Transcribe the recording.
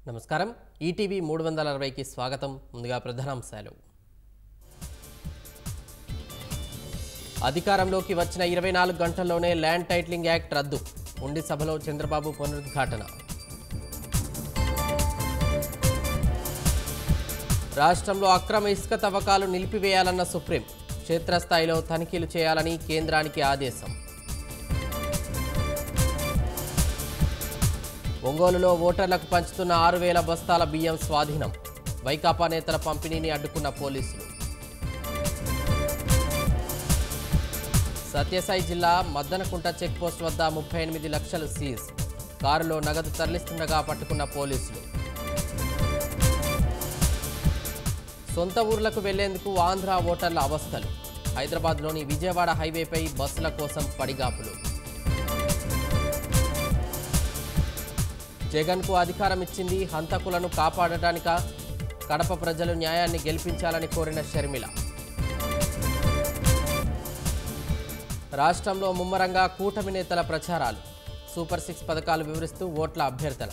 నమస్కారం ఈటీవీ 360కి స్వాగతం ముందుగా ప్రధానాంశాలు అధికారంలోకి వచ్చిన 24 గంటల్లోనే ల్యాండ్ టైటిలింగ్ యాక్ట్ రద్దు ఉండి సభలో చంద్రబాబు పునరుద్ఘాటన రాష్ట్రంలో అక్రమ ఇసుక తవ్వకాలు నిలిపివేయాలన్న సుప్రీం క్షేత్రస్థాయిలో తనిఖీలు చేయాలని కేంద్రానికి ఆదేశం ఒంగోలులో ఓటర్లకు పంచుతున్న 6,000 బస్తాల బియ్యం స్వాధీనం వైకాపా నేతల పంపిణీని అడ్డుకున్న పోలీసులు సత్యసాయి జిల్లా మద్దనకుంట చెక్పోస్ట్ వద్ద 38 లక్షలు సీజ్ కారులో నగదు తరలిస్తుండగా పట్టుకున్న పోలీసులు సొంత ఊర్లకు వెళ్లేందుకు ఆంధ్ర ఓటర్ల అవస్థలు హైదరాబాద్లోని విజయవాడ హైవేపై బస్సుల కోసం పడిగాపులు జగన్కు అధికారం ఇచ్చింది హంతకులను కాపాడటానిక కడప ప్రజలు న్యాయాన్ని గెలిపించాలని కోరిన షర్మిల రాష్ట్రంలో ముమ్మరంగా కూటమి నేతల ప్రచారాలు సూపర్ 6 పథకాలు వివరిస్తూ ఓట్ల అభ్యర్థన